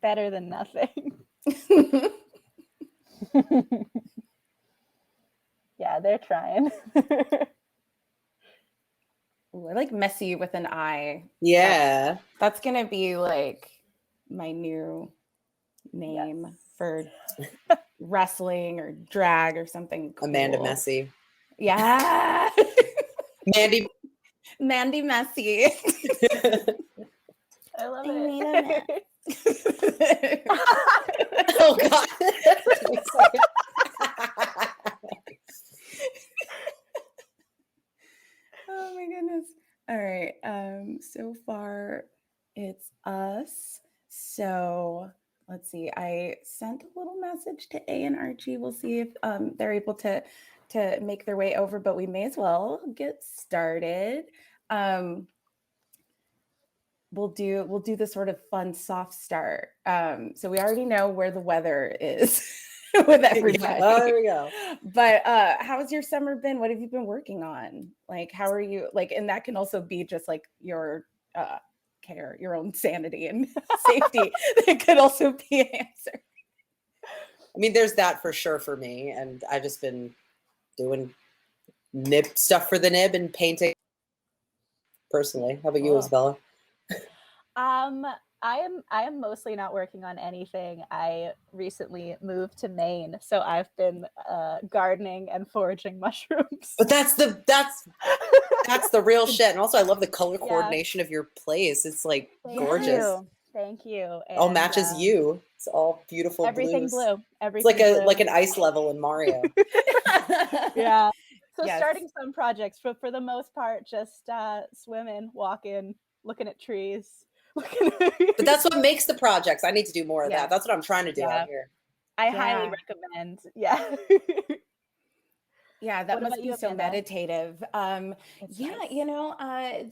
Better than nothing. Yeah, they're trying. Ooh, I like messy with an I. Yeah. That's going to be like my new name for wrestling or drag or something cool. Amanda Messy. Yeah. Mandy Messy. I love it. Oh God. Oh my goodness. All right. So far it's us. So let's see. I sent a little message to A and Archie. We'll see if they're able to make their way over, but we may as well get started. We'll do the sort of fun soft start. So we already know where the weather is with everybody. Oh, there we go. But how's your summer been? What have you been working on? Like, how are you? Like, and that can also be just like your care, your own sanity and safety. That could also be an answer. I mean, there's that for sure for me, and I've just been doing nib stuff for the nib and painting. Personally, how about you, Isabella? I am mostly not working on anything. I recently moved to Maine, so I've been gardening and foraging mushrooms. But that's the real shit. And also, I love the color coordination of your place. It's like gorgeous. Thank you. And, all matches you. It's all beautiful. Everything blues. blue. Everything it's blue. like an ice level in Mario. Yeah. So starting some projects, for the most part, just swimming, walking, looking at trees. But that's what makes the projects. I need to do more of that. That's what I'm trying to do out here. I highly recommend. Yeah. Yeah, that must be so Amanda? meditative.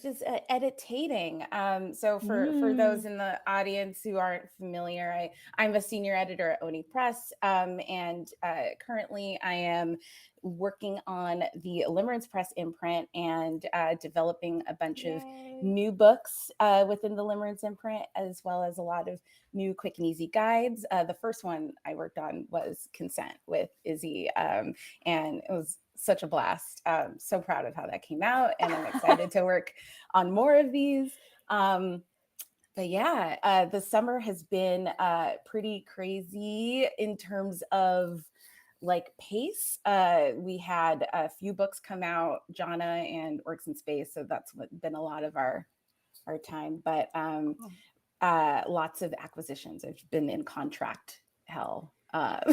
Just editating. So for those in the audience who aren't familiar, I'm a senior editor at Oni Press, and currently I am working on the Limerence Press imprint and developing a bunch of new books within the Limerence imprint, as well as a lot of new quick and easy guides. The first one I worked on was Consent with Izzy, and it was such a blast. So proud of how that came out, and I'm excited to work on more of these. But yeah, the summer has been pretty crazy in terms of like pace. We had a few books come out, Jana and Works in Space, so that's been a lot of our time. But lots of acquisitions. I've been in contract hell. But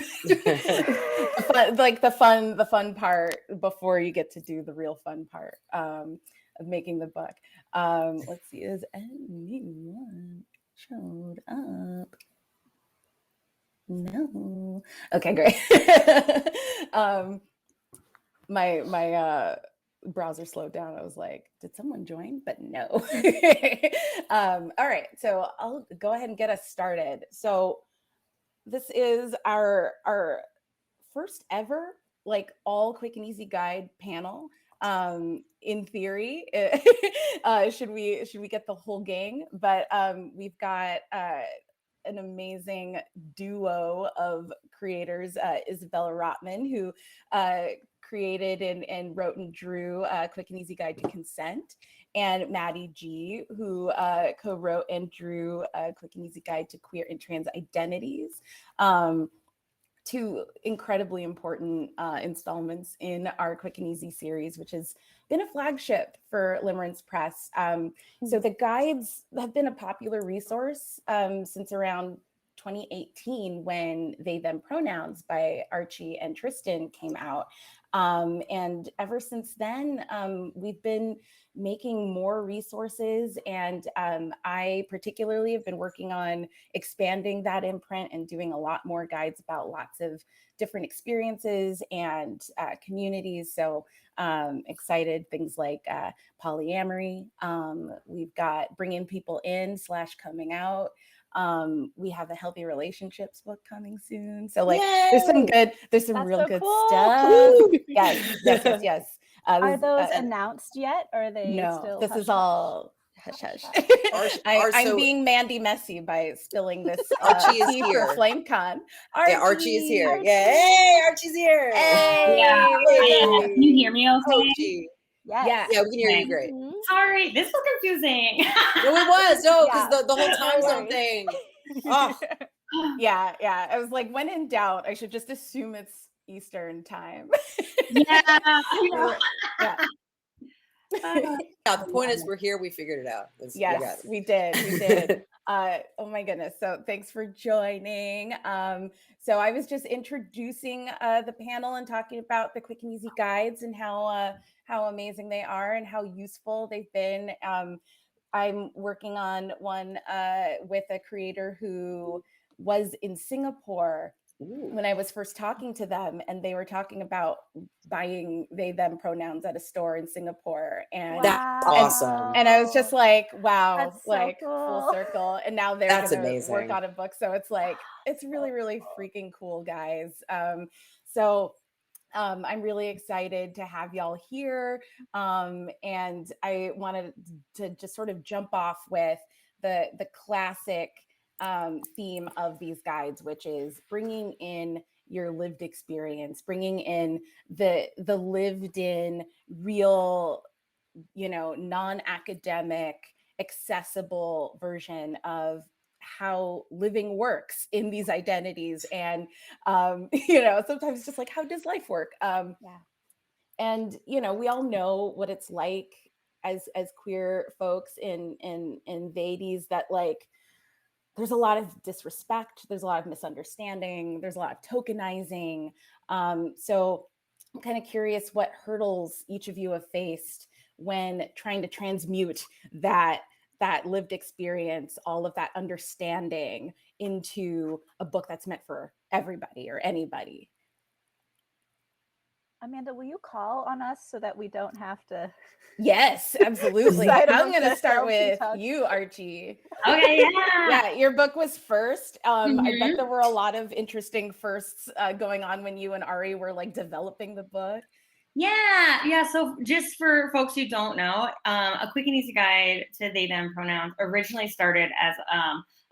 like the fun part before you get to do the real fun part of making the book. Let's see, is anyone showed up? No. Okay, great. My browser slowed down. I was like, did someone join? But no. All right, so I'll go ahead and get us started. So this is our first ever like all quick and easy guide panel. In theory, should we get the whole gang? But we've got an amazing duo of creators, Isabella Rotman, who created and wrote and drew Quick and Easy Guide to Consent, and Mady G, who co-wrote and drew Quick and Easy Guide to Queer and Trans Identities. Two incredibly important installments in our Quick and Easy series, which has been a flagship for Limerence Press. So the guides have been a popular resource since around 2018 when They Them Pronouns by Archie and Tristan came out. And ever since then, we've been making more resources, and I particularly have been working on expanding that imprint and doing a lot more guides about lots of different experiences and communities. So excited, things like polyamory. We've got bringing people in / coming out. We have a healthy relationships book coming soon. So like there's some real good stuff. Yes. Are those announced yet, or are they no, still this is all Hush, hush. Archie, I'm so- being Mandy messy by spilling this Archie is tea here. for FlameCon. Yeah, Archie is here. Archie. Yeah, hey, Archie's here. Hey, Yeah, what's I am. up? Can you hear me okay? Archie. Yes. Yeah. Yeah, we can hear you Okay. great. Mhm. Sorry, this was confusing. No, it was. No, because Yeah. the whole time No zone worries. thing. Oh, Yeah. I was like, when in doubt, I should just assume it's Eastern time. Yeah. Yeah. yeah, the point is we're here. We figured it out. We got Yes, it. we did. Oh my goodness. So thanks for joining. So I was just introducing the panel and talking about the quick and easy guides and how amazing they are and how useful they've been. I'm working on one with a creator who was in Singapore Ooh. when I was first talking to them, and they were talking about buying they them pronouns at a store in Singapore. And That's awesome. and I was just like, wow, That's so like cool. full circle. And now they're That's gonna amazing. work on a book. So it's like, it's really, really freaking cool, guys. So I'm really excited to have y'all here. And I wanted to just sort of jump off with the classic theme of these guides, which is bringing in your lived experience, bringing in the lived in real, non-academic, accessible version of how living works in these identities. And sometimes it's just like, how does life work? And we all know what it's like as queer folks in Vades, that like there's a lot of disrespect, there's a lot of misunderstanding, there's a lot of tokenizing. So I'm kind of curious what hurdles each of you have faced when trying to transmute that lived experience, all of that understanding into a book that's meant for everybody or anybody. Amanda, will you call on us so that we don't have to? Yes, absolutely. Side of I'm a going to fist start while she with talks. you, Archie. Okay, yeah. Yeah, your book was first. I bet Mhm. there were a lot of interesting firsts going on when you and Ari were like developing the book. Yeah. So just for folks who don't know, a quick and easy guide to they them pronouns originally started as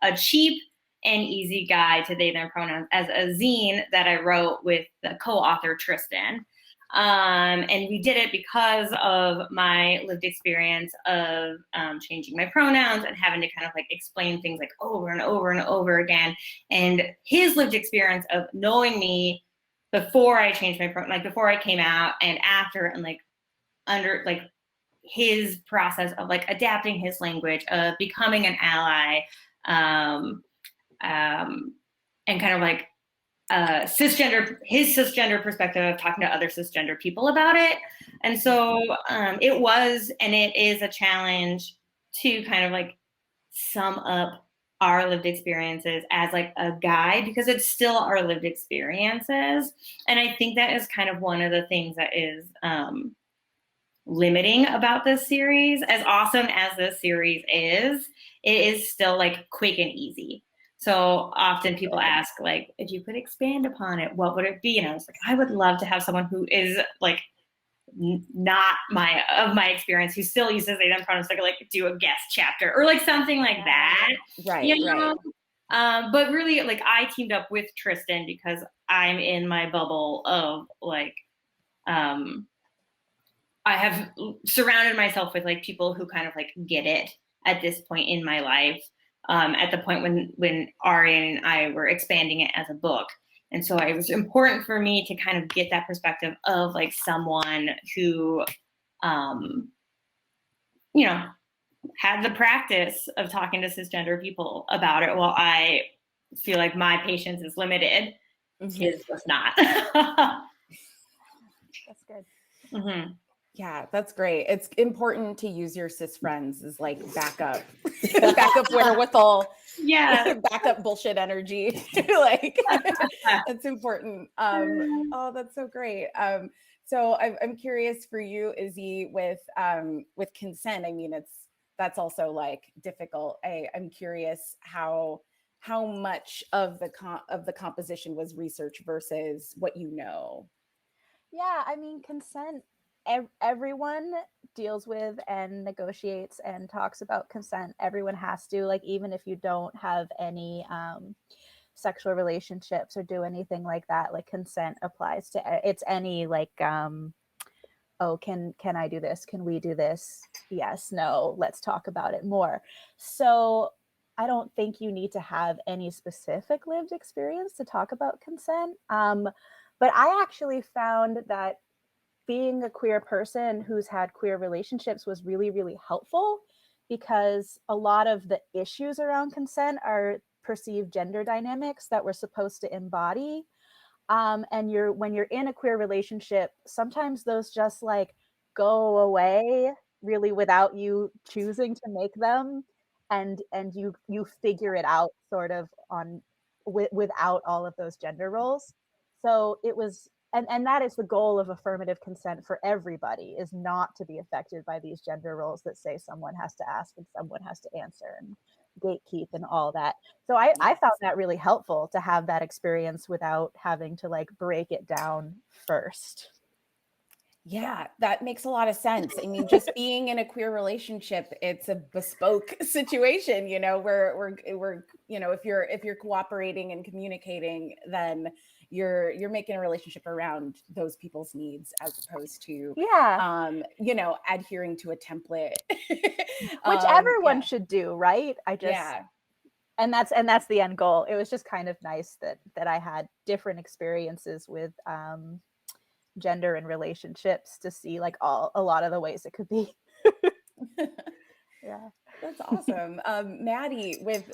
a cheap and easy guide to they them pronouns as a zine that I wrote with the co-author Tristan. And we did it because of my lived experience of changing my pronouns and having to kind of like explain things like over and over and over again. And his lived experience of knowing me before I changed my pronoun, like before I came out and after, and like under like his process of like adapting his language, of becoming an ally, and kind of like his cisgender perspective of talking to other cisgender people about it. And so it was, and it is a challenge to kind of like sum up our lived experiences as like a guide, because it's still our lived experiences. And I think that is kind of one of the things that is limiting about this series. As awesome as this series is, it is still like quick and easy. So often people ask, like, if you could expand upon it, what would it be? And I was like, I would love to have someone who is like not my experience, who still uses they them pronouns, like do a guest chapter or like something like that. Right. But really, like, I teamed up with Tristan because I'm in my bubble of like I have surrounded myself with like people who kind of like get it at this point in my life. At the point when Ari and I were expanding it as a book. And so it was important for me to kind of get that perspective of like someone who, had the practice of talking to cisgender people about it, while I feel like my patience is limited. His was not. That's good. Mm-hmm. Yeah, that's great. It's important to use your cis friends as like backup wherewithal. Yeah. Backup bullshit energy. Like that's important. Oh, that's so great. So I'm curious for you, Izzy, with consent. I mean, that's also like difficult. I'm curious how much of the composition was research versus what you know. Yeah, I mean, consent everyone deals with and negotiates and talks about consent. Everyone has to, like, even if you don't have any sexual relationships or do anything like that, like consent applies to it's any like oh, can I do this? Can we do this? Yes, no, let's talk about it more. So I don't think you need to have any specific lived experience to talk about consent. But I actually found that being a queer person who's had queer relationships was really, really helpful, because a lot of the issues around consent are perceived gender dynamics that we're supposed to embody. And when you're in a queer relationship, sometimes those just like go away really without you choosing to make them, and you figure it out sort of on without all of those gender roles. So it was, and that is the goal of affirmative consent for everybody, is not to be affected by these gender roles that say someone has to ask and someone has to answer and gatekeep and all that. So I found that really helpful to have that experience without having to like break it down first. Yeah, that makes a lot of sense. I mean, just being in a queer relationship, it's a bespoke situation, you know, where we're, you know, if you're cooperating and communicating, then you're making a relationship around those people's needs, as opposed to you know, adhering to a template. Which everyone should do, right? And that's the end goal. It was just kind of nice that I had different experiences with gender and relationships to see like a lot of the ways it could be. Yeah, that's awesome. Mady, with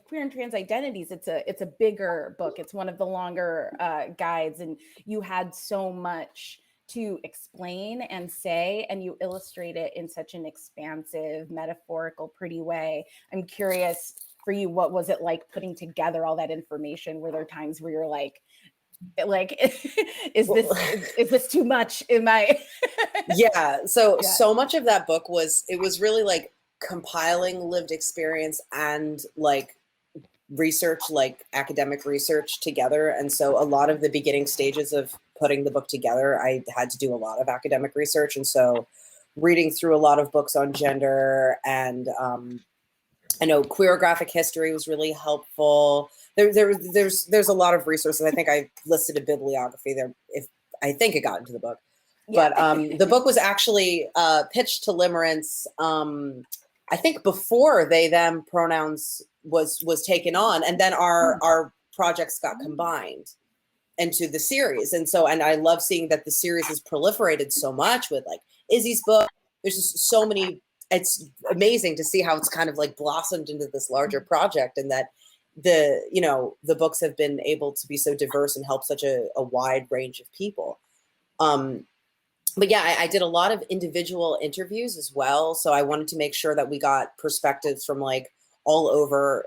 Queer and Trans Identities, it's a bigger book. It's one of the longer guides, and you had so much to explain and say, and you illustrate it in such an expansive, metaphorical, pretty way. I'm curious for you, what was it like putting together all that information? Were there times where you're like is this too much? Am I so much of that book was really like compiling lived experience and like research, like academic research together. And so a lot of the beginning stages of putting the book together, I had to do a lot of academic research. And so reading through a lot of books on gender, and I know queer graphic history was really helpful. There's a lot of resources. I think I listed a bibliography there. If I think it got into the book, but the book was actually pitched to Limerence. I think before they them pronouns was taken on, and then our projects got combined into the series. And I love seeing that the series has proliferated so much with like Izzy's book. There's just so many. It's amazing to see how it's kind of like blossomed into this larger project, and that the books have been able to be so diverse and help such a wide range of people. But yeah, I did a lot of individual interviews as well. So I wanted to make sure that we got perspectives from like all over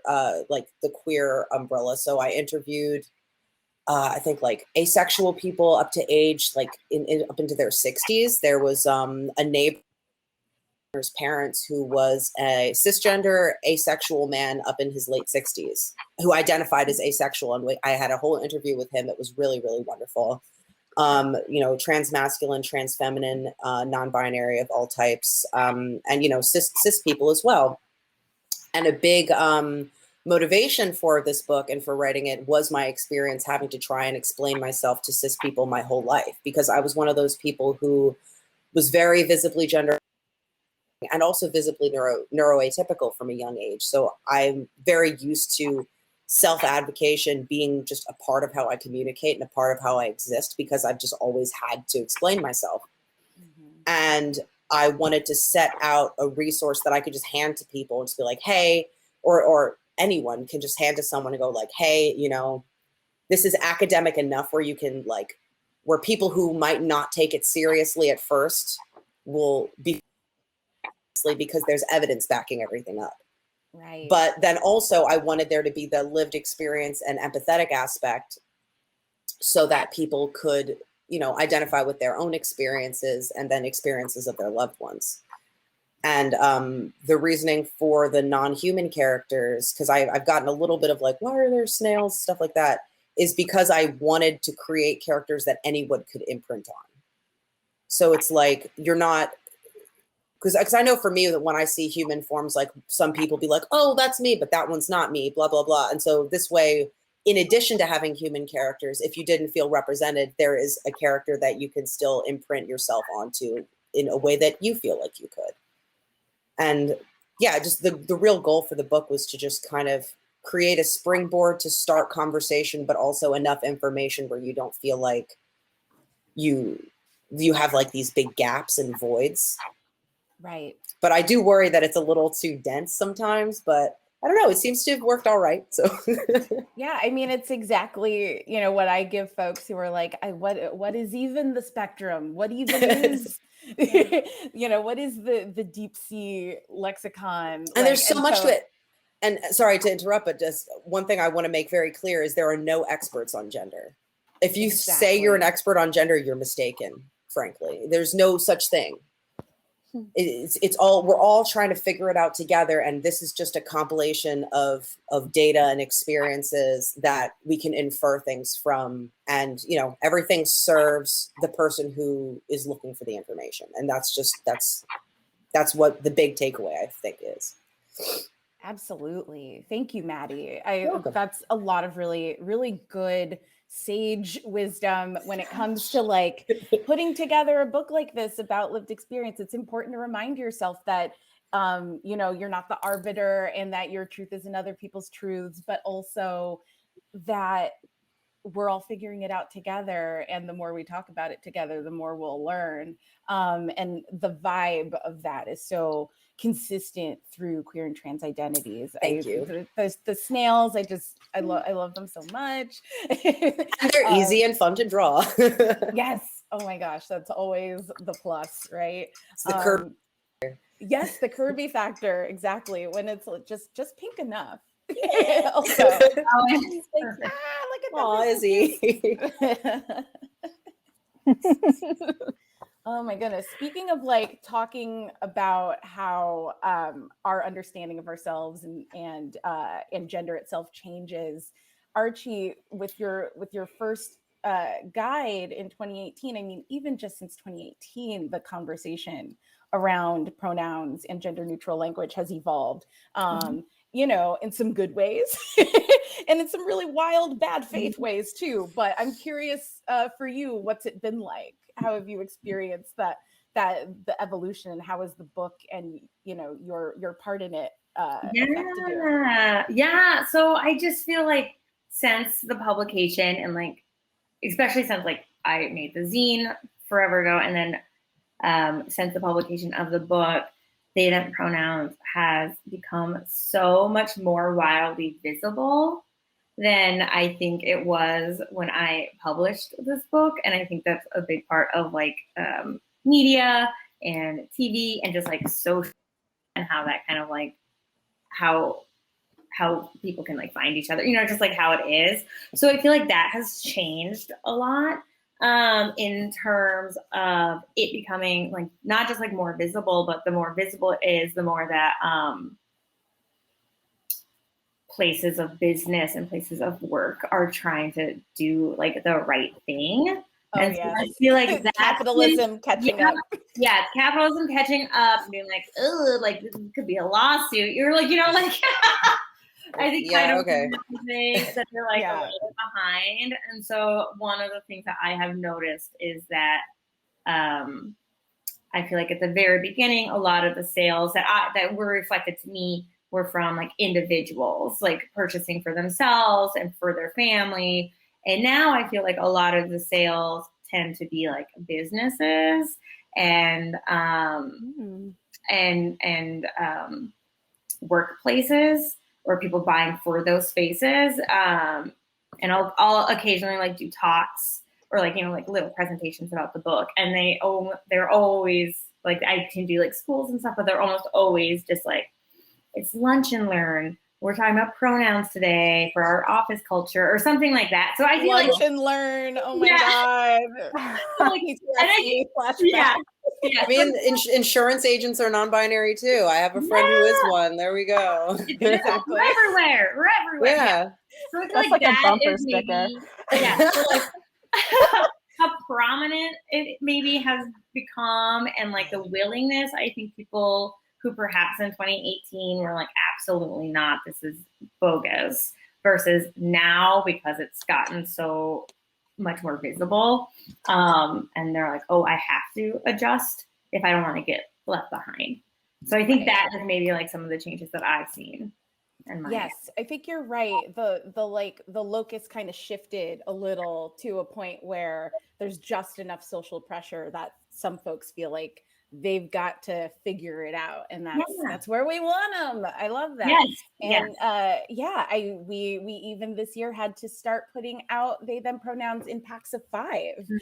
like the queer umbrella. So I interviewed, I think like asexual people up to age like up into their 60s. There was a neighbor's parents who was a cisgender asexual man up in his late 60s who identified as asexual, and I had a whole interview with him that was really, really wonderful. Transmasculine, transfeminine, non-binary of all types, and cis people as well. And a big motivation for this book and for writing it was my experience having to try and explain myself to cis people my whole life, because I was one of those people who was very visibly gender and also visibly neuroatypical from a young age. So I'm very used to self-advocation being just a part of how I communicate and a part of how I exist, because I've just always had to explain myself. Mm-hmm. And I wanted to set out a resource that I could just hand to people and just be like, hey, or anyone can just hand to someone and go like, hey, this is academic enough where you can like, where people who might not take it seriously at first will be, because there's evidence backing everything up. Right. But then also I wanted there to be the lived experience and empathetic aspect so that people could, identify with their own experiences and then experiences of their loved ones. And the reasoning for the non-human characters, because I've gotten a little bit of like, why are there snails, stuff like that, is because I wanted to create characters that anyone could imprint on. So it's like, you're not, because I know for me that when I see human forms, like some people be like, oh, that's me, but that one's not me, blah, blah, blah. And so this way, in addition to having human characters, if you didn't feel represented, there is a character that you can still imprint yourself onto in a way that you feel like you could. And yeah, just the real goal for the book was to just kind of create a springboard to start conversation, but also enough information where you don't feel like you have like these big gaps and voids. Right. But I do worry that it's a little too dense sometimes, but I don't know, it seems to have worked all right. So yeah, I mean, it's exactly, you know, what I give folks who are like, what is even the spectrum? What even is, you know, what is the deep sea lexicon? And like, there's so much to it. And sorry to interrupt, but just one thing I want to make very clear is there are no experts on gender. If you say you're an expert on gender, you're mistaken, frankly. There's no such thing. It's all, we're all trying to figure it out together, and this is just a compilation of data and experiences that we can infer things from, and you know, everything serves the person who is looking for the information, and that's what the big takeaway I think is. Absolutely. Thank you, Mady. Welcome. That's a lot of really, really good sage wisdom when it comes to like putting together a book like this about lived experience. It's important to remind yourself that, you know, you're not the arbiter and that your truth is in other people's truths, but also that we're all figuring it out together. And the more we talk about it together, the more we'll learn. And the vibe of that is so consistent through Queer and Trans Identities. Thank you. The snails, I love them so much. And they're easy and fun to draw. Yes. Oh my gosh, that's always the plus, right? It's the curve. Yes, the Kirby factor, exactly. When it's just pink enough. Also, like, look at that. Izzy. Oh my goodness. Speaking of like talking about how our understanding of ourselves and gender itself changes, Archie, with your first guide in 2018, I mean, even just since 2018, the conversation around pronouns and gender neutral language has evolved, you know, in some good ways and in some really wild, bad faith ways too. But I'm curious for you, what's it been like? How have you experienced that the evolution, and how is the book and, you know, your part in it yeah. So I just feel like since the publication, and like especially since like I made the zine forever ago, and then since the publication of the book, they and pronouns has become so much more wildly visible than I think it was when I published this book. And I think that's a big part of like media and TV and just like social, and how that kind of like how people can like find each other, you know, just like how it is. So I feel like that has changed a lot in terms of it becoming like not just like more visible, but the more visible it is, the more that places of business and places of work are trying to do like the right thing. Oh, and yeah. So I feel like that's capitalism catching up. Yeah, it's capitalism catching up and being like, oh, like this could be a lawsuit. You're like, you know, like I think kind of things that they're like a little bit behind. And so one of the things that I have noticed is that I feel like at the very beginning, a lot of the sales that were reflected to me were from like individuals, like purchasing for themselves and for their family. And now I feel like a lot of the sales tend to be like businesses and workplaces, or people buying for those spaces. And I'll occasionally like do talks or like, you know, like little presentations about the book. And they're always like, I can do like schools and stuff, but they're almost always just like, it's lunch and learn. We're talking about pronouns today for our office culture or something like that. So I feel lunch like and learn. Oh my God. I mean, insurance agents are non-binary too. I have a friend who is one. There we go. Exactly. We're everywhere. Yeah. So it's that's like a bumper sticker. Yeah. So like, a prominent it maybe has become, and like the willingness, I think people who perhaps in 2018 were like, absolutely not, this is bogus, versus now, because it's gotten so much more visible, and they're like, oh, I have to adjust if I don't want to get left behind. So I think that is maybe like some of the changes that I've seen. Yes, I think you're right. The locus kind of shifted a little to a point where there's just enough social pressure that some folks feel like they've got to figure it out, and that's where we want them. I love that. Yes. And we even this year had to start putting out they them pronouns in packs of 5,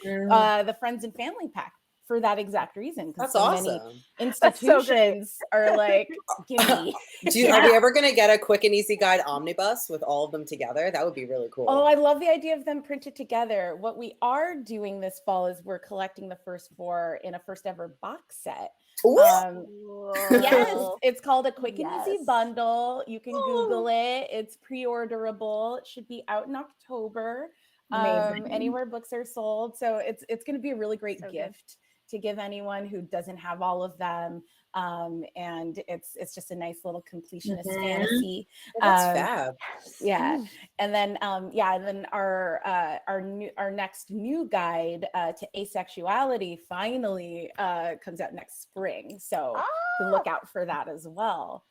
the friends and family pack, for that exact reason. That's so awesome. Many institutions are like, gimme. Are we ever going to get a quick and easy guide omnibus with all of them together? That would be really cool. Oh, I love the idea of them printed together. What we are doing this fall is we're collecting the first 4 in a first ever box set. Yes, it's called a quick and easy bundle. You can Google it. It's pre-orderable. It should be out in October. Anywhere books are sold. So it's going to be a really great gift to give anyone who doesn't have all of them. And it's just a nice little completionist fantasy. That's fab. Yeah. And then our next new guide to asexuality finally comes out next spring. So look out for that as well.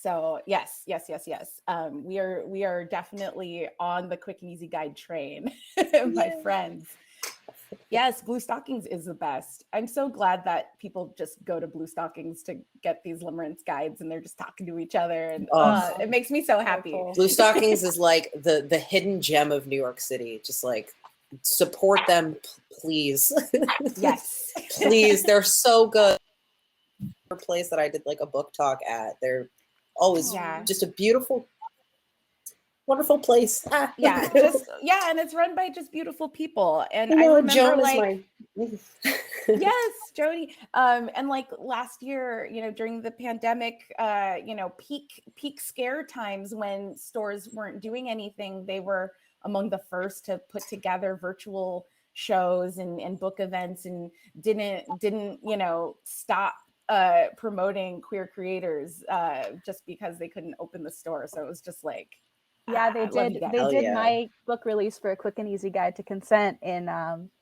So yes. We are definitely on the quick and easy guide train, my friends. Yes, Blue Stockings is the best. I'm so glad that people just go to Blue Stockings to get these limerence guides, and they're just talking to each other, and it makes me so happy. Blue Stockings is like the hidden gem of New York City. Just like support them, please. Yes, please. They're so good. A place that I did like a book talk at. They're always just a beautiful, wonderful place. And it's run by just beautiful people. And I remember Joan like is yes, Jody. And like last year, during the pandemic, peak scare times when stores weren't doing anything, they were among the first to put together virtual shows and book events, and didn't stop promoting queer creators just because they couldn't open the store. So it was just like, they did my book release for A Quick and Easy Guide to Consent in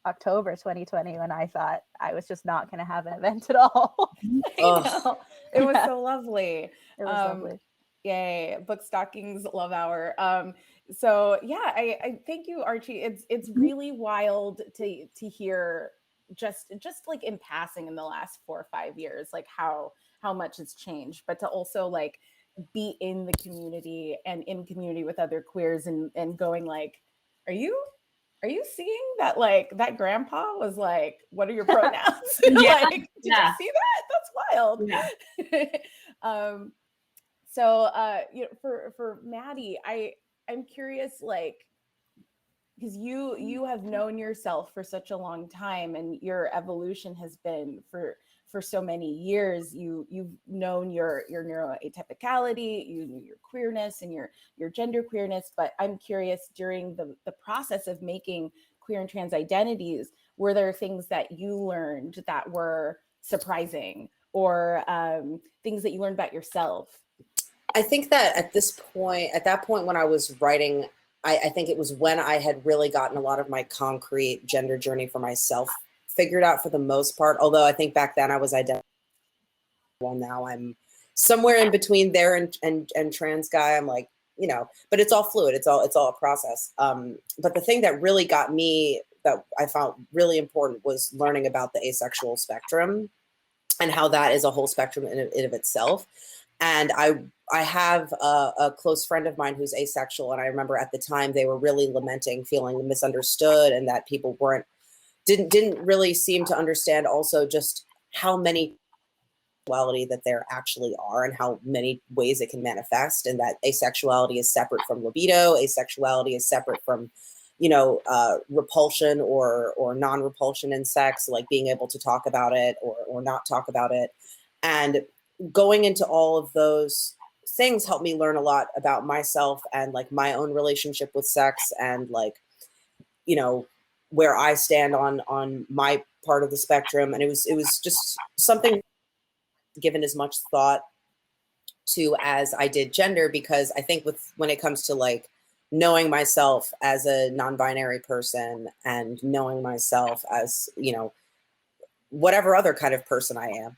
October 2020, when I thought I was just not going to have an event at all. I know. It was so lovely. It was lovely. Yay, Book Stockings Love Hour. So yeah, I thank you, Archie. It's really wild to hear just like in passing in the last 4 or 5 years, like how much has changed, but to also like be in the community and in community with other queers and going like, are you seeing that, like that grandpa was like, what are your pronouns? Did you see that? That's wild. So for Mady, I'm curious, like, because you have known yourself for such a long time, and your evolution has been for so many years. You've known your neuroatypicality, you knew your queerness and your gender queerness. But I'm curious, during the process of making Queer and Trans Identities, were there things that you learned that were surprising, or things that you learned about yourself? I think that at that point when I was writing, I think it was when I had really gotten a lot of my concrete gender journey for myself figured out for the most part. Although I think back then I was identified. Well, now I'm somewhere in between there and trans guy. I'm like, but it's all fluid. It's all a process. But the thing that really got me, that I found really important, was learning about the asexual spectrum and how that is a whole spectrum in of itself. And I have a close friend of mine who's asexual, and I remember at the time they were really lamenting feeling misunderstood, and that people didn't really seem to understand also just how many sexuality that there actually are and how many ways it can manifest, and that asexuality is separate from libido, asexuality is separate from repulsion or non-repulsion in sex, like being able to talk about it or not talk about it. And going into all of those things helped me learn a lot about myself and like my own relationship with sex, and like, where I stand on my part of the spectrum. And it was just something given as much thought to as I did gender, because I think when it comes to like knowing myself as a non-binary person and knowing myself as, you know, whatever other kind of person I am,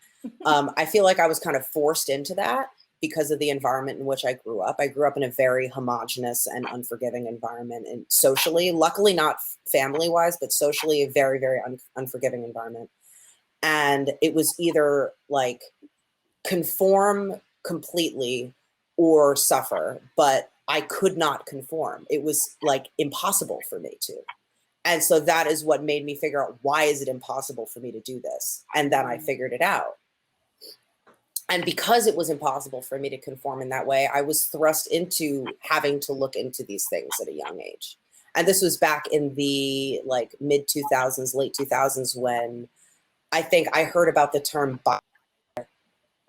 I feel like I was kind of forced into that because of the environment in which I grew up. I grew up in a very homogenous and unforgiving environment, and socially, luckily not family-wise, but socially a very, very unforgiving environment. And it was either like conform completely or suffer, but I could not conform. It was like impossible for me to. And so that is what made me figure out, why is it impossible for me to do this? And then I figured it out. And because it was impossible for me to conform in that way, I was thrust into having to look into these things at a young age. And this was back in the like mid 2000s, late 2000s, when I think I heard about the term bi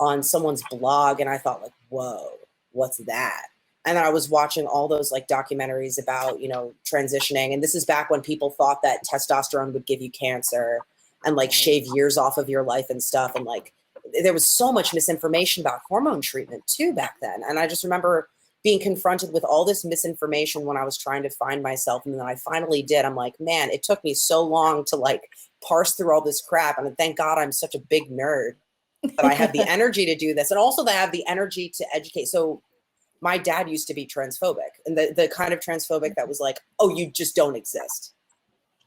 on someone's blog, and I thought like, whoa, what's that? And then I was watching all those like documentaries about, you know, transitioning. And this is back when people thought that testosterone would give you cancer and like shave years off of your life and stuff. And like, there was so much misinformation about hormone treatment too back then. And I just remember being confronted with all this misinformation when I was trying to find myself. And then I finally did. I'm like, man, it took me so long to like parse through all this crap. And thank God I'm such a big nerd that I have the energy to do this. And also that I have the energy to educate. So my dad used to be transphobic, and the kind of transphobic that was like, oh, you just don't exist.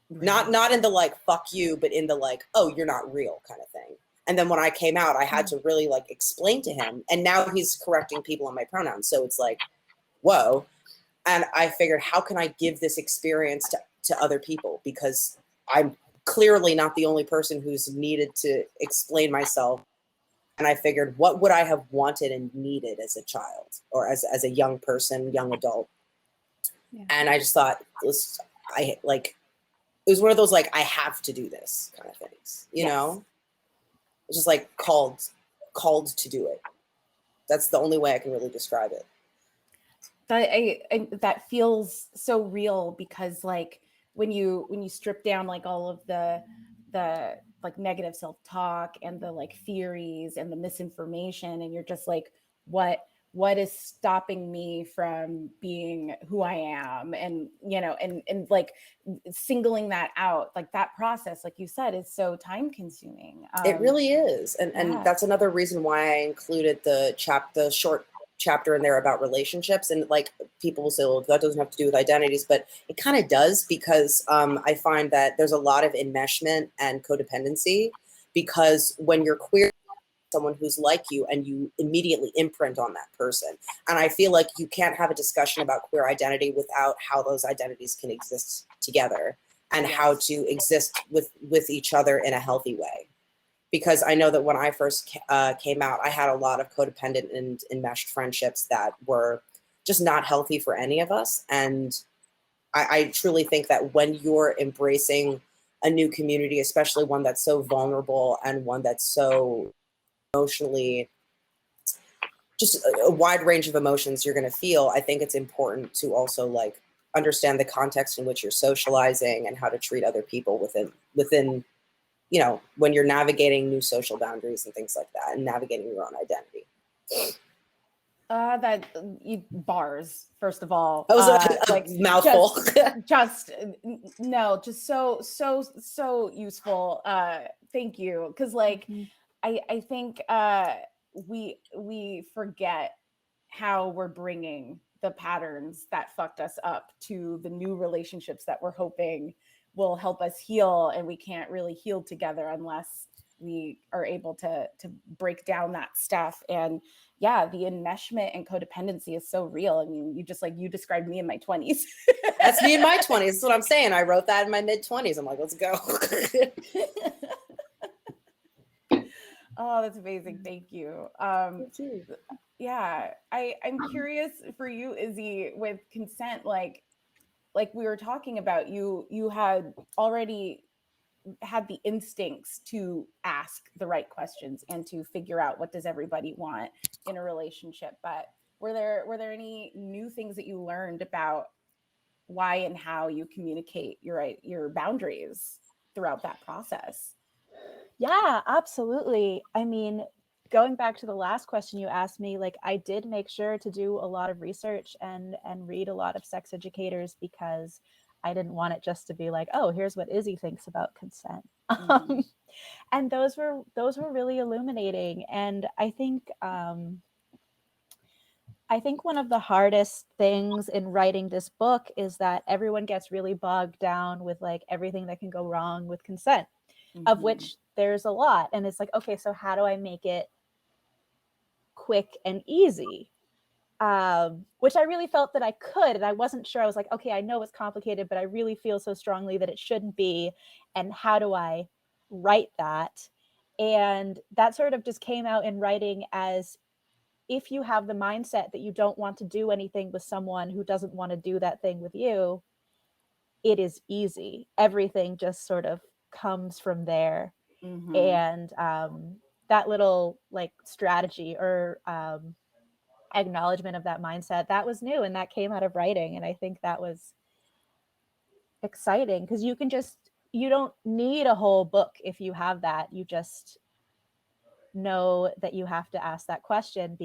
Not in the like, fuck you, but in the like, oh, you're not real kind of thing. And then when I came out, I had to really like explain to him, and now he's correcting people on my pronouns. So it's like, whoa. And I figured, how can I give this experience to other people? Because I'm clearly not the only person who's needed to explain myself. And I figured, what would I have wanted and needed as a child or as a young person, young adult? Yeah. And I just thought, it was one of those, like, I have to do this kind of things, you know? It's just like called to do it. That's the only way I can really describe it. That feels so real, because like when you strip down like all of the like negative self-talk and the like theories and the misinformation, and you're just like, what is stopping me from being who I am? And, you know, and like singling that out, like that process, like you said, is so time consuming. It really is. And that's another reason why I included the short chapter in there about relationships. And like, people will say, well, that doesn't have to do with identities, but it kind of does, because I find that there's a lot of enmeshment and codependency, because when you're queer, someone who's like you, and you immediately imprint on that person. And I feel like you can't have a discussion about queer identity without how those identities can exist together, and how to exist with each other in a healthy way. Because I know that when I first came out, I had a lot of codependent and enmeshed friendships that were just not healthy for any of us. And I truly think that when you're embracing a new community, especially one that's so vulnerable and one that's so emotionally, just a wide range of emotions you're going to feel, I think it's important to also like understand the context in which you're socializing and how to treat other people within, you know, when you're navigating new social boundaries and things like that, and navigating your own identity. Bars, first of all. That was a like mouthful. Just so useful. Thank you. Because like, I think we forget how we're bringing the patterns that fucked us up to the new relationships that we're hoping will help us heal, and we can't really heal together unless we are able to break down that stuff. And yeah, the enmeshment and codependency is so real. I mean, you described me in my 20s. That's me in my 20s. That's what I'm saying. I wrote that in my mid 20s. I'm like, let's go. Oh, that's amazing. Thank you. Yeah, I'm curious for you, Izzy, with consent, like we were talking about, you had already had the instincts to ask the right questions and to figure out what does everybody want in a relationship. But were there any new things that you learned about why and how you communicate your boundaries throughout that process. Yeah, absolutely. I mean, going back to the last question you asked me, like I did make sure to do a lot of research and read a lot of sex educators, because I didn't want it just to be like, oh, here's what Izzy thinks about consent. Mm-hmm. And those were really illuminating. And I think one of the hardest things in writing this book is that everyone gets really bogged down with like everything that can go wrong with consent, of which there's a lot. And it's like, okay, so how do I make it quick and easy? Which I really felt that I could, and I wasn't sure. I was like, okay, I know it's complicated, but I really feel so strongly that it shouldn't be. And how do I write that? And that sort of just came out in writing as, if you have the mindset that you don't want to do anything with someone who doesn't want to do that thing with you, it is easy. Everything just sort of comes from there. Mm-hmm. And that little like strategy or acknowledgement of that mindset, that was new, and that came out of writing. And I think that was exciting, because you don't need a whole book if you have that. You just know that you have to ask that question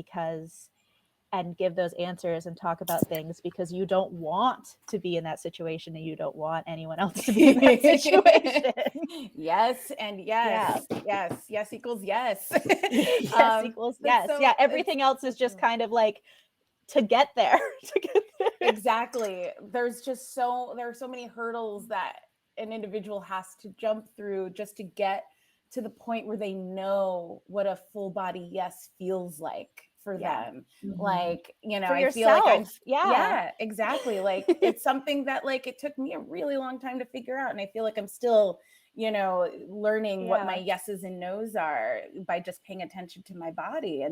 and give those answers and talk about things, because you don't want to be in that situation and you don't want anyone else to be in that situation. Yes, and yes, yeah. yes equals yes. Yes equals yes. So, yeah, everything else is just kind of like to get there. Exactly. There are so many hurdles that an individual has to jump through just to get to the point where they know what a full body yes feels like for them. Mm-hmm. Like, you know, for I yourself. feel like yeah, exactly. Like it's something that like it took me a really long time to figure out, and I feel like I'm still, you know, learning what my yeses and nos are by just paying attention to my body.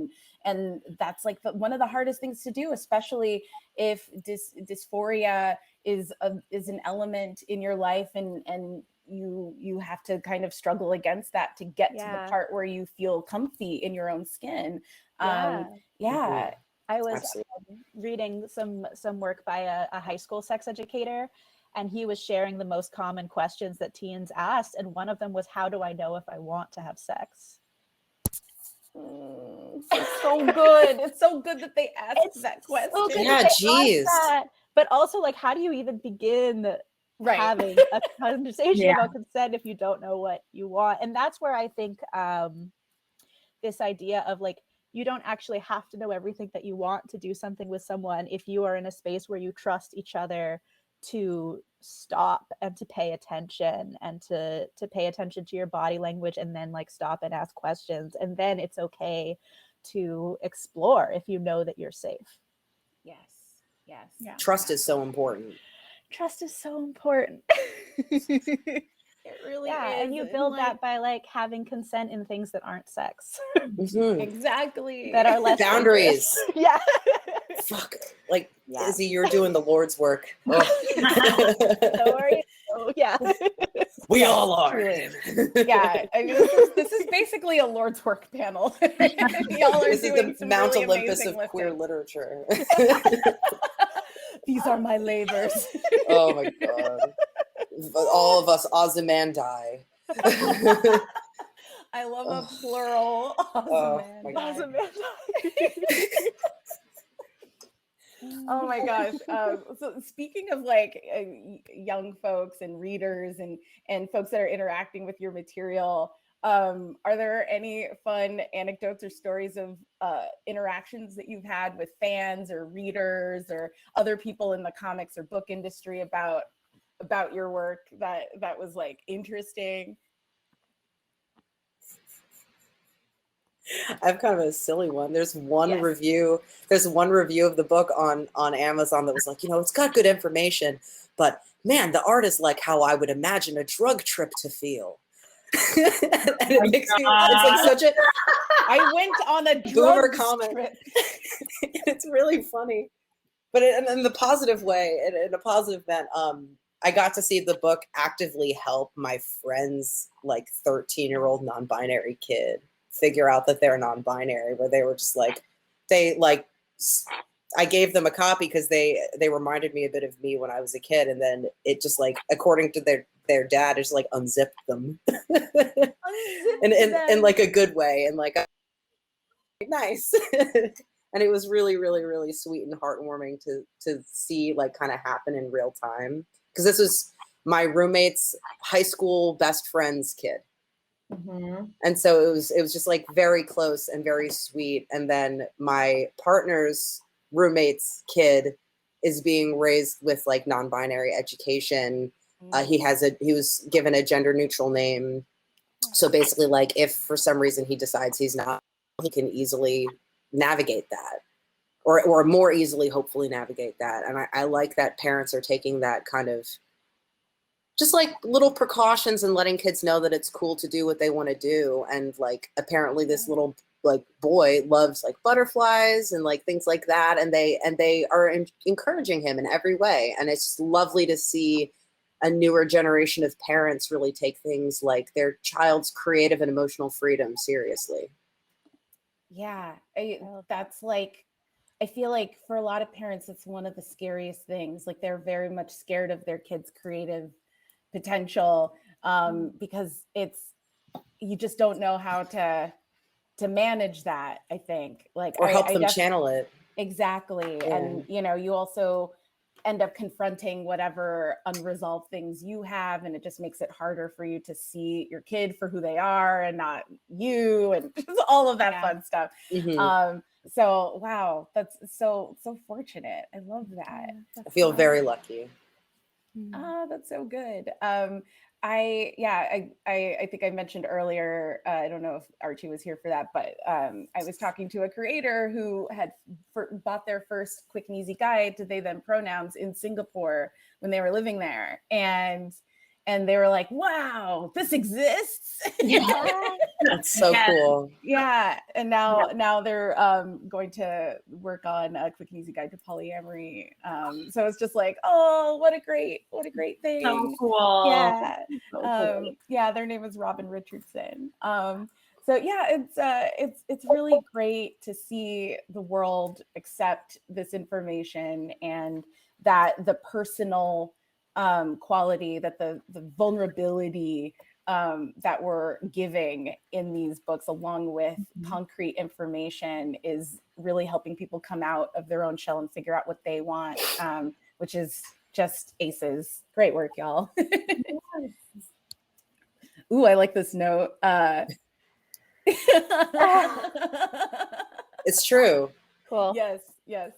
And that's like one of the hardest things to do, especially if dysphoria is an element in your life, and you have to kind of struggle against that to get to the part where you feel comfy in your own skin. I was reading some work by a high school sex educator, and he was sharing the most common questions that teens asked, and one of them was, how do I know if I want to have sex? It's so good. It's so good that they asked that question. So good yeah, geez. But also, like, how do you even begin having a conversation about consent if you don't know what you want? And that's where I think this idea of like, you don't actually have to know everything that you want to do something with someone if you are in a space where you trust each other to stop and to pay attention, and to pay attention to your body language, and then like stop and ask questions, and then it's okay to explore if you know that you're safe. Yes. Yeah. Trust is so important. Trust is so important. It really is. And you build that by like having consent in things that aren't sex. Mm-hmm. Exactly. That are less boundaries. Yeah. Fuck. Like, Izzy, you're doing the Lord's work. Oh. So are you. Oh, yeah. We all are. Yeah. I mean, this is basically a Lord's work panel. Y'all are this is the Mount really Olympus of queer literature. These are my labors. Oh my God. All of us Ozymandias. I love a plural. Ozymandias. Oh my gosh. So speaking of like young folks and readers and folks that are interacting with your material, are there any fun anecdotes or stories of interactions that you've had with fans or readers or other people in the comics or book industry about your work that was like interesting? I have kind of a silly one. There's one review of the book on Amazon that was like, you know, it's got good information, but man, the art is like how I would imagine a drug trip to feel. And it makes me, it's like such a I went on a boomer drug comment. trip. It's really funny, but in the positive way, in a positive bent. I got to see the book actively help my friend's like 13-year-old non-binary kid figure out that they're non-binary, where they were just like, they like I gave them a copy because they reminded me a bit of me when I was a kid, and then it just like, according to their dad, just like unzipped them, in like a good way, and like nice. And it was really, really, really sweet and heartwarming to see like kind of happen in real time, because this was my roommate's high school best friend's kid. Mm-hmm. And so it was just like very close and very sweet. And then my partner's roommate's kid is being raised with like non-binary education. He was given a gender neutral name. So basically, like, if for some reason he decides he's not, he can easily navigate that, or more easily, hopefully, navigate that. And I like that parents are taking that kind of just like little precautions and letting kids know that it's cool to do what they want to do. And like, apparently this little like boy loves like butterflies and like things like that. And they are encouraging him in every way. And it's lovely to see a newer generation of parents really take things like their child's creative and emotional freedom seriously. Yeah, that's like, I feel like for a lot of parents, it's one of the scariest things. Like, they're very much scared of their kids' creative potential, because you just don't know how to manage that, I think. Like, or help them channel it. Exactly. Yeah. And you also end up confronting whatever unresolved things you have, and it just makes it harder for you to see your kid for who they are and not you, and just all of that fun stuff. Mm-hmm. So wow, that's so fortunate. I love that. I feel very lucky. That's so good. I think I mentioned earlier, I don't know if Archie was here for that, but I was talking to a creator who had bought their first quick and easy guide to they them pronouns in Singapore when they were living there, and they were like, wow, this exists. Yeah. That's so cool. Yeah. And now they're going to work on a quick and easy guide to polyamory. So it's just like, oh, what a great thing. So cool. Yeah. So cool. Yeah, their name is Robin Richardson. So yeah, it's really great to see the world accept this information, and that the personal quality, that the vulnerability that we're giving in these books, along with concrete information, is really helping people come out of their own shell and figure out what they want, which is just aces. Great work, y'all. Ooh, I like this note. It's true. Cool. Yes,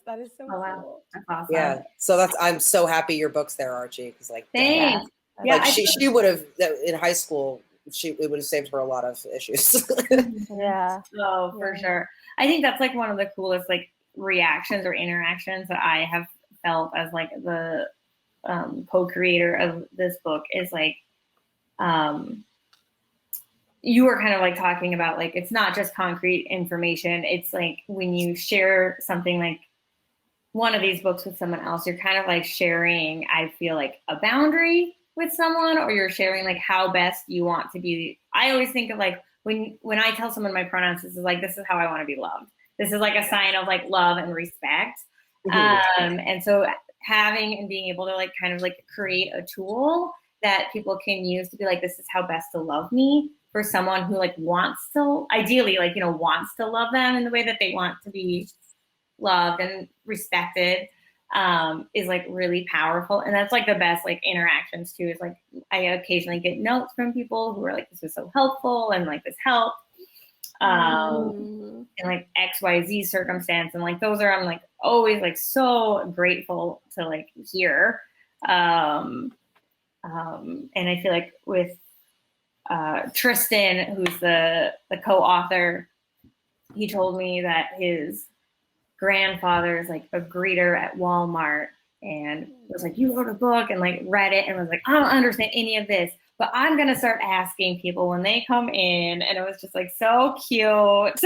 that is so cool. That's awesome. Yeah, so I'm so happy your book's there, Archie, because like, thanks. Yeah, like she would have in high school. It would have saved her a lot of issues. Yeah. Oh, for sure. I think that's like one of the coolest like reactions or interactions that I have felt as like the co-creator of this book is like, you were kind of like talking about like, it's not just concrete information. It's like when you share something like one of these books with someone else, you're kind of like sharing, I feel like, a boundary with someone, or you're sharing like how best you want to be. I always think of like when I tell someone my pronouns, this is how I want to be loved. This is like a sign of like love and respect. Mm-hmm. And so having and being able to like kind of like create a tool that people can use to be like, this is how best to love me, for someone who like wants to, ideally, like, wants to love them in the way that they want to be loved and respected, is like really powerful. And that's like the best like interactions too, is like I occasionally get notes from people who are like, this was so helpful, and like this helped in like XYZ circumstance, and like those are, I'm like always like so grateful to like hear. And I feel like with Tristan, who's the co-author, he told me that his grandfather is like a greeter at Walmart, and was like, you wrote a book, and like read it and was like, I don't understand any of this, but I'm gonna start asking people when they come in. And it was just like so cute.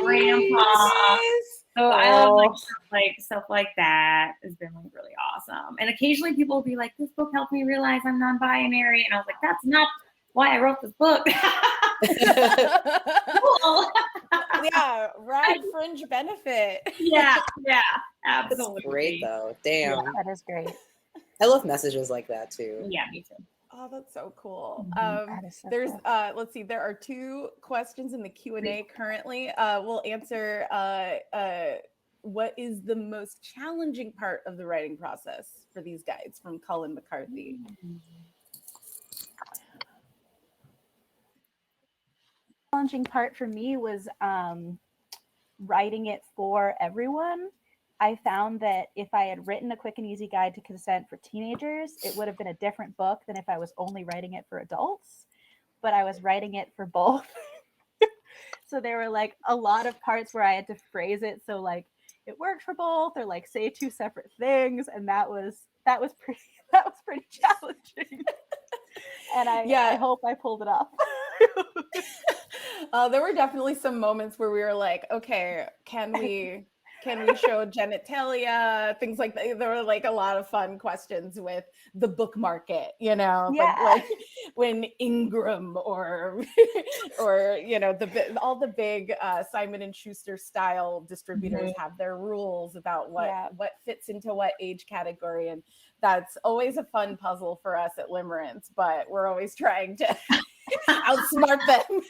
Grandpa. So I love like stuff like that has been like really awesome. And occasionally people will be like, this book helped me realize I'm non-binary, and I was like, that's not why I wrote this book. Cool. Yeah, rad fringe benefit. Yeah, That's absolutely. great though. Damn. Yeah, that is great. I love messages like that too. Yeah, me too. Oh, that's so cool. That is so There's cool. let's see, there are 2 questions in the Q&A currently. We'll answer what is the most challenging part of the writing process for these guides, from Colin McCarthy. Challenging part for me was writing it for everyone. I found that if I had written a quick and easy guide to consent for teenagers, it would have been a different book than if I was only writing it for adults. But I was writing it for both. So there were like a lot of parts where I had to phrase it so like it worked for both, or like say 2 separate things, and that was pretty challenging. And I hope I pulled it off. There were definitely some moments where we were like, okay, can we show genitalia, things like that. There were like a lot of fun questions with the book market, you know, like when Ingram or you know, all the big Simon and Schuster style distributors have their rules about what fits into what age category, and that's always a fun puzzle for us at Limerence, but we're always trying to outsmart them.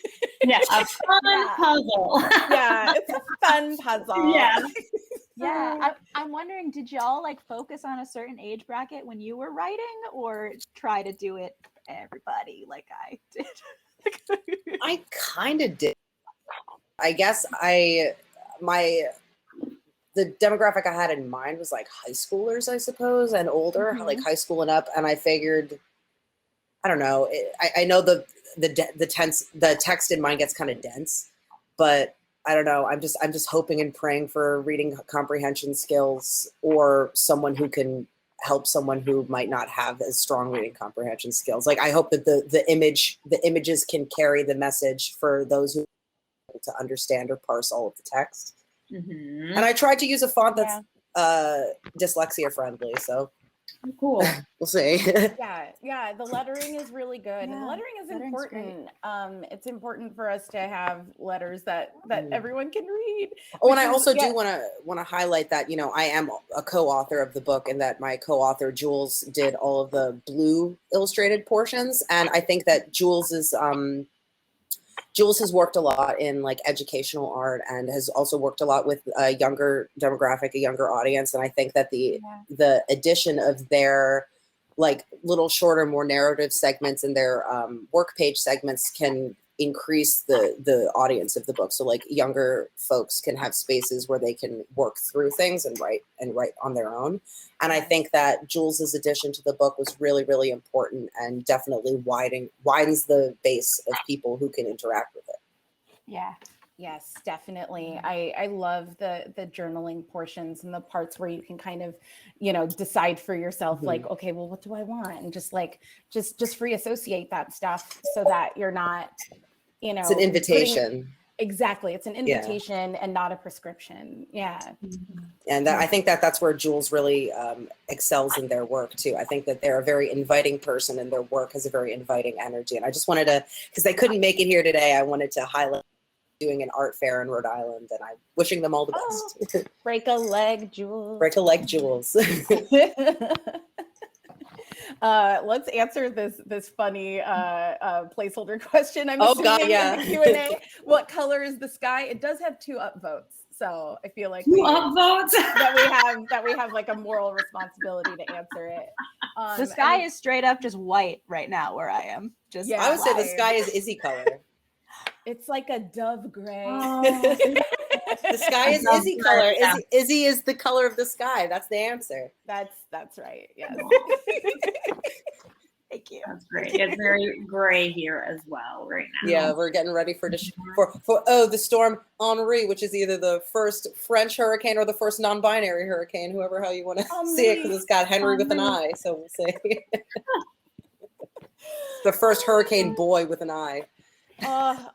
Yeah, a fun puzzle. Yeah, it's a fun puzzle. Yeah. I'm wondering, did y'all like focus on a certain age bracket when you were writing, or try to do it for everybody like I did? I kind of did. I guess the demographic I had in mind was like high schoolers, I suppose, and older, like high school and up. And I figured, I don't know. I know the text in mine gets kind of dense, but I don't know. I'm just hoping and praying for reading comprehension skills, or someone who can help someone who might not have as strong reading comprehension skills. Like I hope that the images can carry the message for those who are able to understand or parse all of the text. And I tried to use a font that's dyslexia friendly. So cool. We'll see. Yeah. The lettering is really good, and lettering is important. It's important for us to have letters that everyone can read. Oh, and I also do want to highlight that, you know, I am a co-author of the book, and that my co-author Jules did all of the blue illustrated portions, and I think that Jules has worked a lot in like educational art, and has also worked a lot with a younger demographic, a younger audience. And I think that the addition of their like little shorter, more narrative segments in their work page segments can increase the audience of the book. So like younger folks can have spaces where they can work through things and write on their own. And I think that Jules's addition to the book was really, really important, and definitely widens the base of people who can interact with it. Yeah. Yes, definitely. I love the journaling portions and the parts where you can kind of, you know, decide for yourself, like, okay, well, what do I want? And just like, just free associate that stuff so that you're not, you know, it's an invitation. Exactly. It's an invitation and not a prescription. Yeah. And I think that's where Jules really excels in their work too. I think that they're a very inviting person, and their work has a very inviting energy. And I just wanted to, because they couldn't make it here today, I wanted to highlight doing an art fair in Rhode Island, and I'm wishing them all the best. Oh, break a leg, Jules. Break a leg, Jules. Let's answer this funny placeholder question. I'm assuming in the Q&A. What color is the sky? It does have 2 upvotes, so I feel like that we have like a moral responsibility to answer it. The sky is straight up just white right now where I am. Just I would say the sky is Izzy color. It's like a dove gray. Oh. The sky is Izzy color. Izzy is the color of the sky. That's the answer. That's right. Yes. Thank you. That's great. It's very gray here as well right now. Yeah, we're getting ready for the storm Henri, which is either the first French hurricane or the first non-binary hurricane, whoever how you want to see it, because it's got Henry with an I. So we'll say the first hurricane boy with an I. I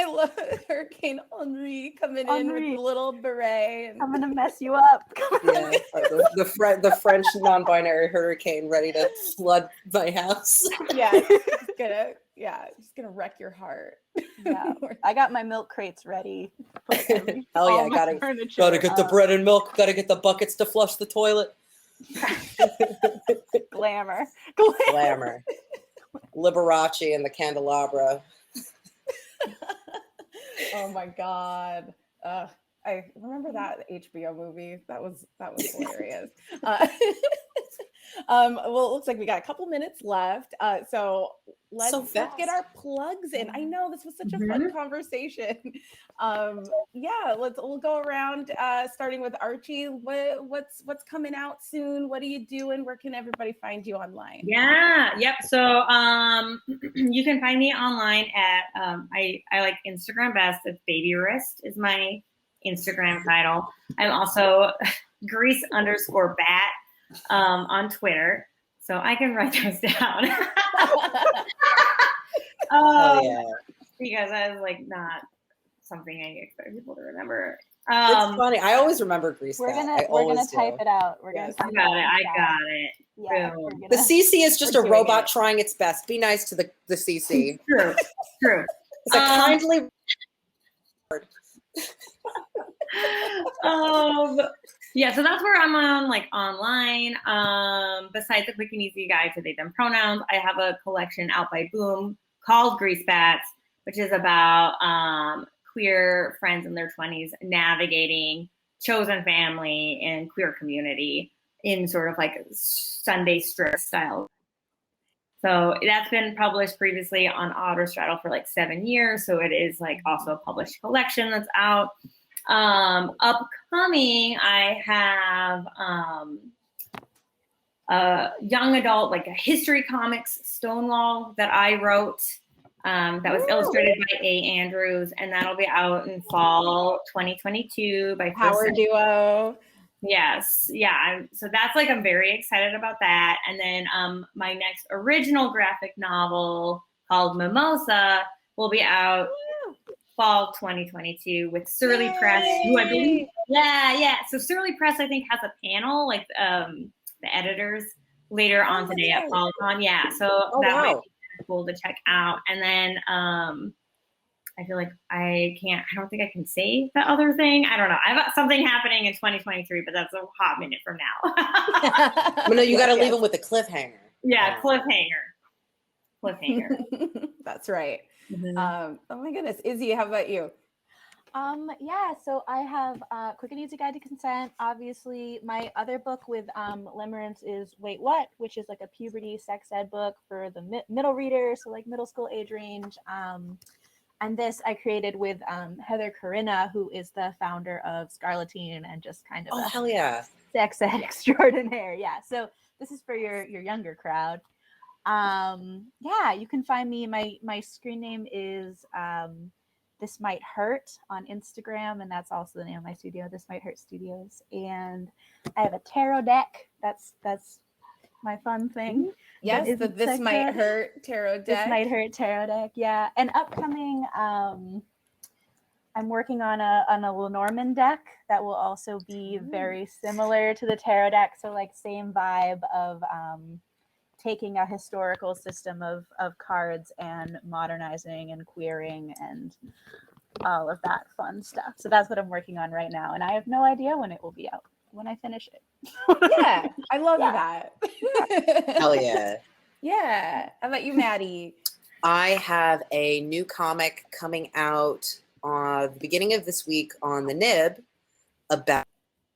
love Hurricane Henri coming in with a little beret. I'm gonna mess you up. Yeah, the French non-binary hurricane ready to flood my house. Yeah, just gonna wreck your heart. Yeah, I got my milk crates ready. Hell yeah, gotta get the bread and milk. Gotta get the buckets to flush the toilet. Glamour. Glamour. Liberace and the candelabra. Oh my God. I remember that HBO movie. That was hilarious. Well, it looks like we got a couple minutes left. So let's get our plugs in. I know this was such a fun conversation. Yeah, we'll go around starting with Archie. What's coming out soon? What are you doing? Where can everybody find you online? Yeah, yep. So you can find me online at I like Instagram best. It's Baby Wrist is my Instagram title. I'm also Grease_bat on Twitter. So I can write those down. Because that is like not something I expect people to remember. It's funny. I always remember Grease. We're gonna type it out. We're gonna. I got it. Yeah. The CC is just a robot trying its best. Be nice to the CC. True. It's a kindly. Yeah, so that's where I'm on, like, online. Besides the quick and easy guide to they them pronouns, I have a collection out by Boom called Grease Bats, which is about queer friends in their 20s navigating chosen family and queer community in sort of like Sunday strip style. So that's been published previously on Autostraddle for like 7 years. So it is like also a published collection that's out. Upcoming, I have a young adult, like a history comics Stonewall that I wrote. That was illustrated by A. Andrews, and that'll be out in fall 2022 by Power Duo. Yes. Yeah. So that's like, I'm very excited about that. And then my next original graphic novel called Mimosa will be out fall 2022 with Surly Press, who I believe, So Surly Press, I think, has a panel, like the editors later on today at PolyCon. Yeah. So that might be cool to check out. And then I feel like I don't think I can say the other thing. I don't know. I've got something happening in 2023, but that's a hot minute from now. But no, you got to leave them with a cliffhanger. Yeah, cliffhanger. That's right. Oh my goodness. Izzy, how about you? Yeah, so I have Quick and Easy Guide to Consent. Obviously, my other book with Limerence is Wait What, which is like a puberty sex ed book for the middle readers, so like middle school age range. And this I created with Heather Corinna, who is the founder of Scarletine and just kind of hell yeah, sex ed extraordinaire. Yeah, so this is for your younger crowd. Yeah, you can find me. My screen name is This Might Hurt on Instagram, and that's also the name of my studio, This Might Hurt Studios. And I have a tarot deck. That's my fun thing. Yes, the This Might Hurt tarot deck. This Might Hurt tarot deck, yeah. And upcoming, I'm working on a Lenormand deck that will also be very similar to the tarot deck. So like same vibe of taking a historical system of cards and modernizing and queering and all of that fun stuff. So that's what I'm working on right now. And I have no idea when it will be out, when I finish it. Yeah, I love that. Hell yeah. Yeah. How about you, Mady? I have a new comic coming out the beginning of this week on the Nib about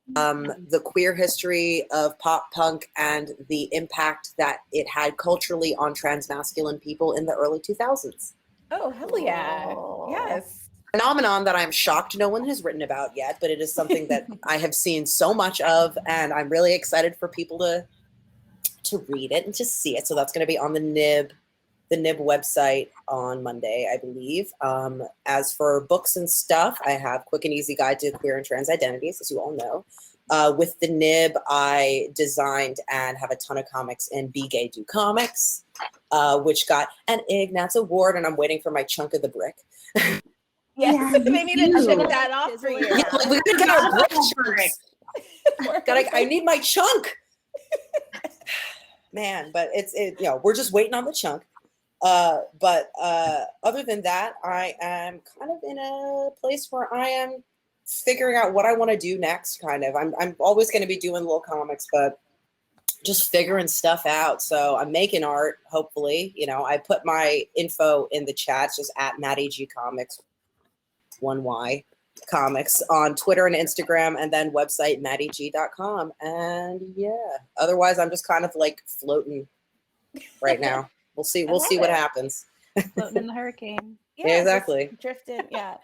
the queer history of pop punk and the impact that it had culturally on transmasculine people in the early 2000s. Oh, hell yeah. Yes. Phenomenon that I'm shocked no one has written about yet, but it is something that I have seen so much of, and I'm really excited for people to read it and to see it. So that's going to be on the Nib website on Monday, I believe. As for books and stuff, I have Quick and Easy Guide to Queer and Trans Identities, as you all know. With the Nib, I designed and have a ton of comics in Be Gay Do Comics, which got an Ignatz Award, and I'm waiting for my chunk of the brick. Yes, yeah, they need to chip that off for you. Yeah, like we gotta get our brick. I need my chunk. Man, but it's we're just waiting on the chunk. But other than that, I am kind of in a place where I am figuring out what I want to do next. Kind of, I'm always going to be doing little comics, but just figuring stuff out. So I'm making art. Hopefully, I put my info in the chat, just at Mady G Comics, 1Y Comics on Twitter and Instagram, and then website madygg.com. And yeah, otherwise I'm just kind of like floating right now. We'll see what happens. Floating in the hurricane. Yeah, exactly. Drifting. Yeah.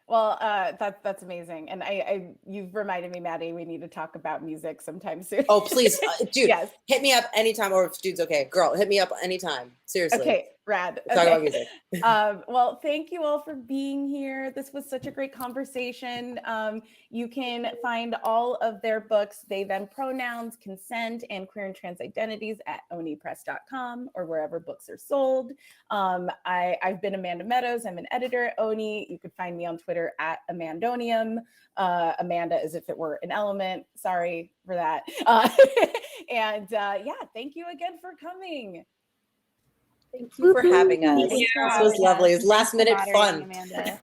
Well, that's amazing. And you've reminded me, Mady, we need to talk about music sometime soon. Oh, please. Dude, yes. Hit me up anytime. Or if dude's okay. Girl, hit me up anytime. Seriously. Okay, rad. We'll talk about music. Well, thank you all for being here. This was such a great conversation. You can find all of their books, They, Them Pronouns, Consent, and Queer and Trans Identities at onipress.com or wherever books are sold. I've been Amanda Meadows. I'm an editor at Oni. You can find me on Twitter at Amandonium. Amanda as if it were an element. Sorry for that. And yeah, thank you again for coming. Thank you for having us. Thank you. This was lovely. It was last minute fun. Amanda.